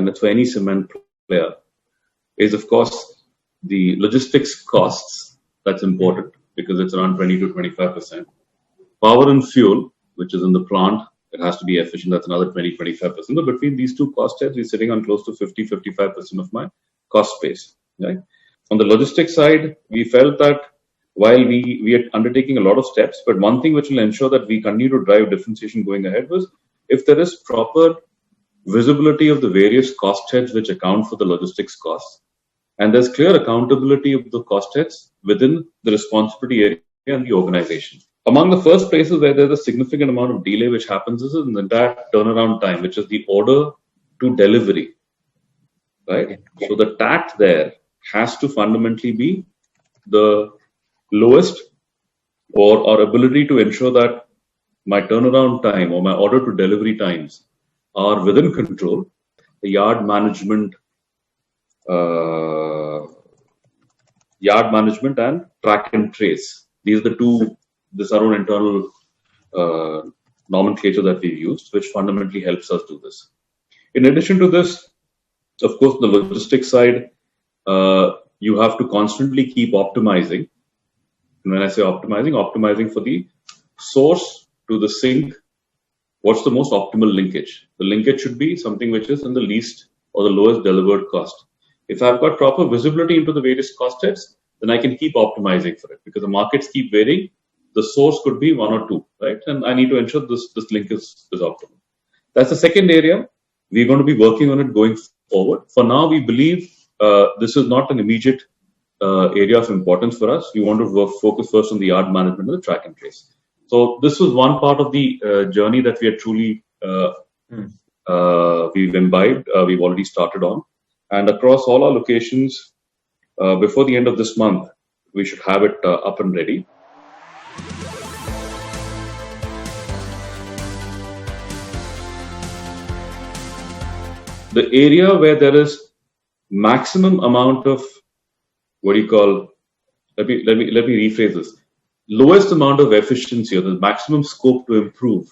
and it's for any cement player, is of course the logistics costs. That's important because it's around 20 to 25%. Power and fuel, which is in the plant, it has to be efficient. That's another 20-25%. But between these two cost heads, we're sitting on close to 50-55% of my cost base. Right? On the logistics side, we felt that while we are undertaking a lot of steps, but one thing which will ensure that we continue to drive differentiation going ahead was if there is proper visibility of the various cost heads which account for the logistics costs, and there's clear accountability of the cost heads within the responsibility area and the organization. Among the first places where there's a significant amount of delay which happens is in the entire turnaround time, which is the order to delivery. Right? So the tact there has to fundamentally be the lowest, or our ability to ensure that my turnaround time or my order to delivery times are within control. The yard management and track and trace. These are the two. This is our own internal nomenclature that we've used, which fundamentally helps us do this. In addition to this, of course, the logistics side, you have to constantly keep optimizing. And when I say optimizing for the source to the sink, what's the most optimal linkage? The linkage should be something which is in the least or the lowest delivered cost. If I've got proper visibility into the various cost heads, then I can keep optimizing for it because the markets keep varying. The source could be one or two, right? And I need to ensure this link is optimal. That's the second area. We're going to be working on it going forward. For now, we believe this is not an immediate area of importance for us. We want to focus first on the yard management and the track and trace. So this was one part of the journey that we are truly we've imbibed. We've already started on, and across all our locations, before the end of this month, we should have it up and ready. The area where there is maximum amount of let me rephrase this. Lowest amount of efficiency or the maximum scope to improve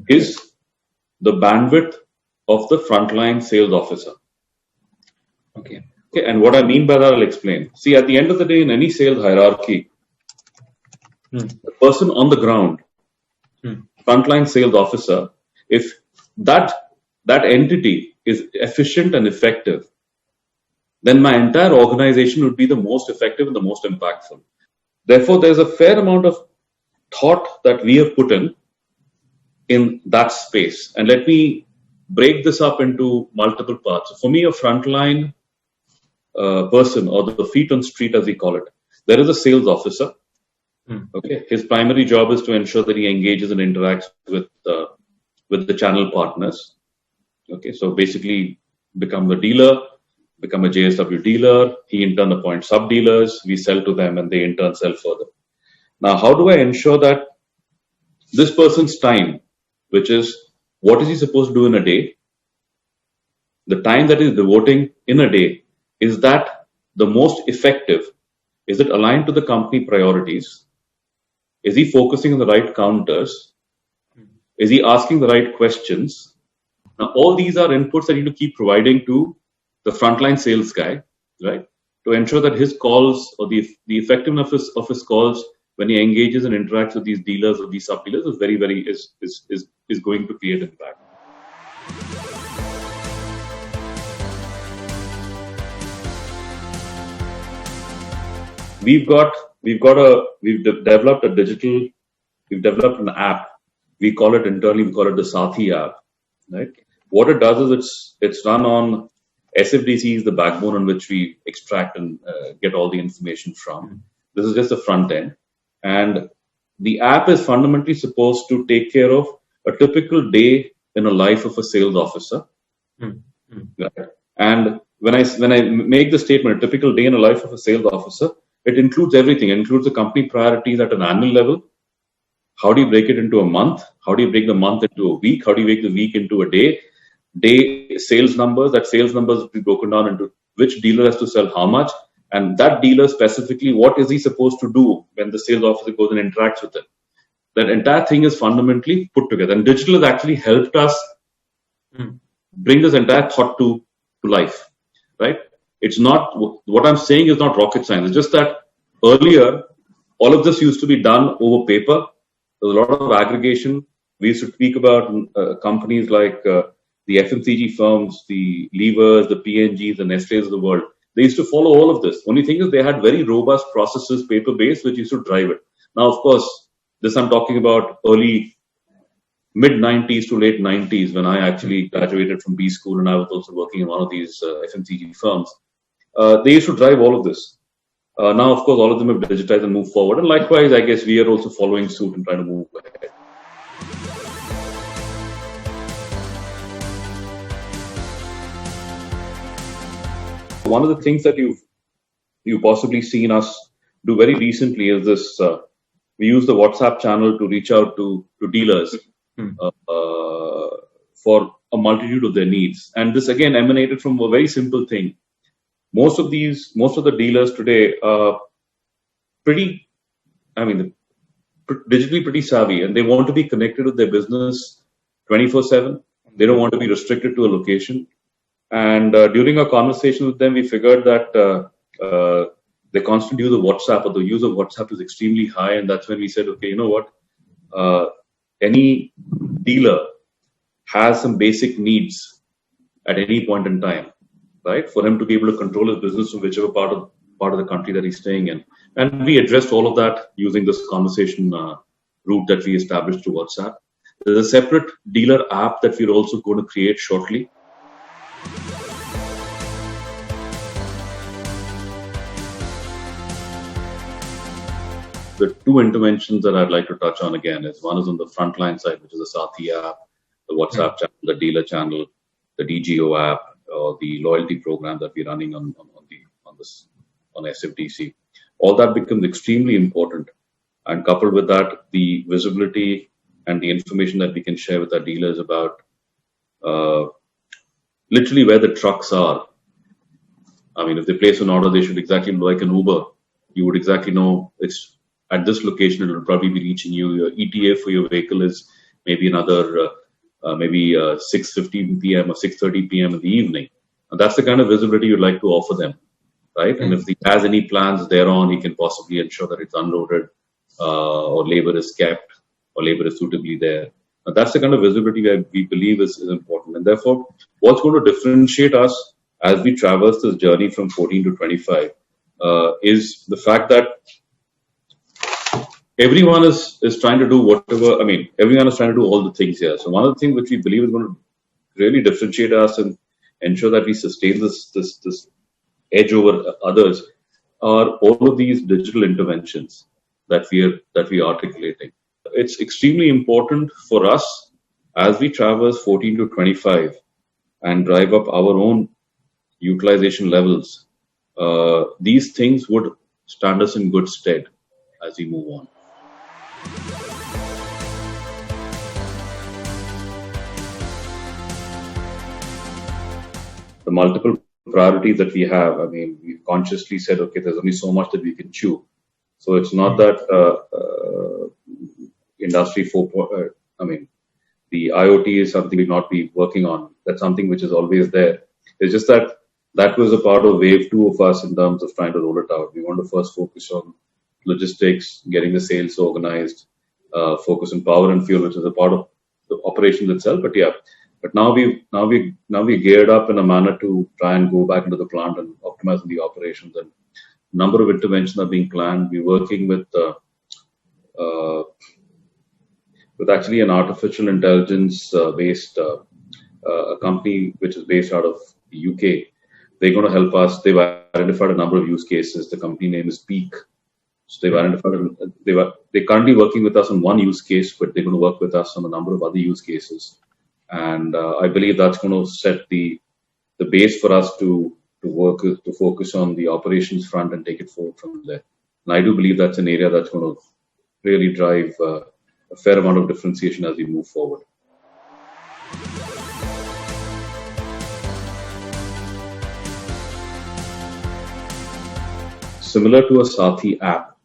is the bandwidth of the frontline sales officer. Okay. And what I mean by that, I'll explain. See, at the end of the day, in any sales hierarchy, the person on the ground, frontline sales officer, if that entity is efficient and effective, then my entire organization would be the most effective and the most impactful. Therefore, there's a fair amount of thought that we have put in that space. And let me break this up into multiple parts. So for me, a frontline person, or the feet on street as we call it, there is a sales officer. Okay, his primary job is to ensure that he engages and interacts with the channel partners. Okay, so basically become the dealer, become a JSW dealer. He in turn appoints sub-dealers. We sell to them and they in turn sell further. Now, how do I ensure that this person's time, which is what is he supposed to do in a day, the time that he's devoting in a day, is that the most effective? Is it aligned to the company priorities? Is he focusing on the right counters? Is he asking the right questions? Now, all these are inputs that you need to keep providing to the frontline sales guy, right? To ensure that his calls or the effectiveness of his calls when he engages and interacts with these dealers or these sub-dealers is very, very is going to create impact. We've developed an app. We call it internally, the Sathi app, right? What it does is it's run on SFDC is the backbone on which we extract and get all the information from. This is just the front end. And the app is fundamentally supposed to take care of a typical day in a life of a sales officer. Right? And when I make the statement, a typical day in a life of a sales officer, it includes everything. It includes the company priorities at an annual level. How do you break it into a month? How do you break the month into a week? How do you break the week into a day? Day sales numbers. That sales numbers will be broken down into which dealer has to sell how much. And that dealer specifically, what is he supposed to do when the sales officer goes and interacts with it? That entire thing is fundamentally put together. And digital has actually helped us bring this entire thought to life, right? It's not, what I'm saying is not rocket science. It's just that earlier, all of this used to be done over paper. There was a lot of aggregation. We used to speak about companies like the FMCG firms, the Levers, the P&Gs, the Nestle's of the world. They used to follow all of this. Only thing is they had very robust processes, paper-based, which used to drive it. Now, of course, this I'm talking about early mid-90s to late 90s when I actually graduated from B school and I was also working in one of these FMCG firms. They used to drive all of this. Now, of course, all of them have digitized and moved forward. And likewise, I guess we are also following suit and trying to move ahead. One of the things that you've possibly seen us do very recently is this. We use the WhatsApp channel to reach out to dealers for a multitude of their needs. And this again emanated from a very simple thing. Most of the dealers today are digitally pretty savvy, and they want to be connected with their business 24/7. They don't want to be restricted to a location. And during our conversation with them, we figured that the constant use of WhatsApp or the use of WhatsApp is extremely high, and that's when we said, okay, you know what? Any dealer has some basic needs at any point in time, right? For him to be able to control his business from whichever part of the country that he's staying in. And we addressed all of that using this conversation route that we established through WhatsApp. There's a separate dealer app that we're also going to create shortly. The two interventions that I'd like to touch on again is one is on the frontline side, which is the Sathi app, the WhatsApp channel, the dealer channel, the DGO app, or the loyalty program that we're running on SFDC. All that becomes extremely important, and coupled with that, the visibility and the information that we can share with our dealers about literally where the trucks are. I mean, if they place an order, they should exactly know, like an Uber. You would exactly know it's at this location. It will probably be reaching you. Your ETA for your vehicle is maybe another 6:15 p.m. or 6:30 p.m. in the evening. And that's the kind of visibility you'd like to offer them, right? And if he has any plans thereon, he can possibly ensure that it's unloaded or labor is kept or labor is suitably there. Now, that's the kind of visibility that we believe is important. And therefore, what's going to differentiate us as we traverse this journey from 14 to 25 is the fact that everyone is trying to do whatever, everyone is trying to do all the things here. So one of the things which we believe is going to really differentiate us and ensure that we sustain this edge over others are all of these digital interventions that we are articulating. It's extremely important for us as we traverse 14 to 25 and drive up our own utilization levels. These things would stand us in good stead as we move on. The multiple priorities that we have, we've consciously said, okay, there's only so much that we can chew. So it's not that industry 4, the IoT is something we'll not be working on. That's something which is always there. It's just that was a part of wave 2 of us in terms of trying to roll it out. We want to first focus on logistics, getting the sales organized, focus on power and fuel, which is a part of the operations itself. But now we geared up in a manner to try and go back into the plant and optimize the operations. And a number of interventions are being planned. We're working with actually an artificial intelligence based a company which is based out of the UK. They're going to help us. They've identified a number of use cases. The company name is Peak. So they've identified. They're currently working with us on one use case, but they're going to work with us on a number of other use cases. And I believe that's going to set the base for us to focus on the operations front and take it forward from there. And I do believe that's an area that's going to really drive a fair amount of differentiation as we move forward. Similar to a Sathi app,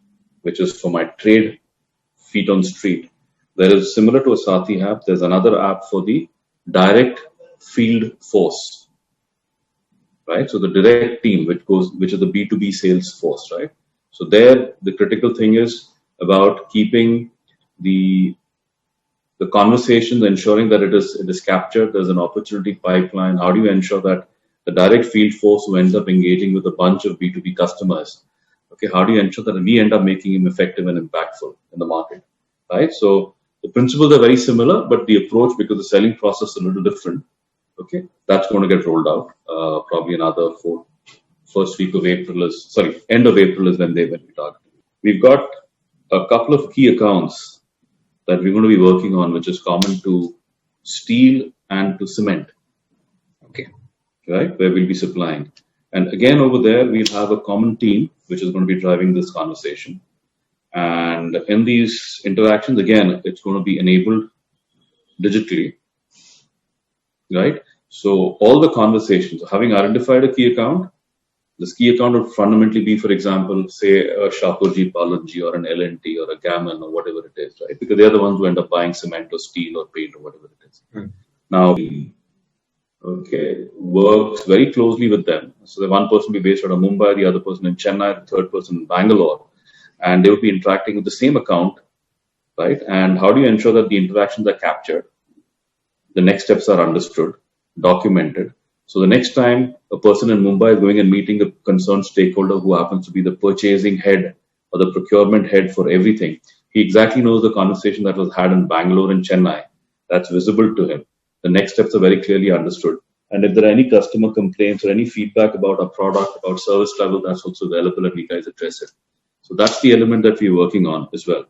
which is for my trade feet on street, there is similar to a Sathi app. There's another app for the direct field force, right? So the direct team, which is the B2B sales force, right? So there, the critical thing is about keeping the conversations, ensuring that it is captured. There's an opportunity pipeline. How do you ensure that the direct field force who ends up engaging with a bunch of B2B customers, okay, how do you ensure that we end up making him effective and impactful in the market, right? So the principles are very similar, but the approach, because the selling process is a little different, okay, that's going to get rolled out probably another first week of April end of April is when we target. We've got a couple of key accounts that we're going to be working on, which is common to steel and to cement. Okay. Right? Where we'll be supplying. And again, over there, we'll have a common team, which is going to be driving this conversation. And in these interactions, again, it's going to be enabled digitally. Right? So all the conversations, having identified a key account, this key account would fundamentally be, for example, say a Shapoorji Pallonji or an L&T or a Gammon or whatever it is, right? Because they're the ones who end up buying cement or steel or paint or whatever it is. Now, okay, works very closely with them. So the one person will be based out of Mumbai, the other person in Chennai, the third person in Bangalore, and they will be interacting with the same account, right? And how do you ensure that the interactions are captured? The next steps are understood, documented. So the next time a person in Mumbai is going and meeting a concerned stakeholder who happens to be the purchasing head or the procurement head for everything, he exactly knows the conversation that was had in Bangalore and Chennai. That's visible to him. The next steps are very clearly understood. And if there are any customer complaints or any feedback about our product, about service level, that's also available and we guys address it. So that's the element that we're working on as well.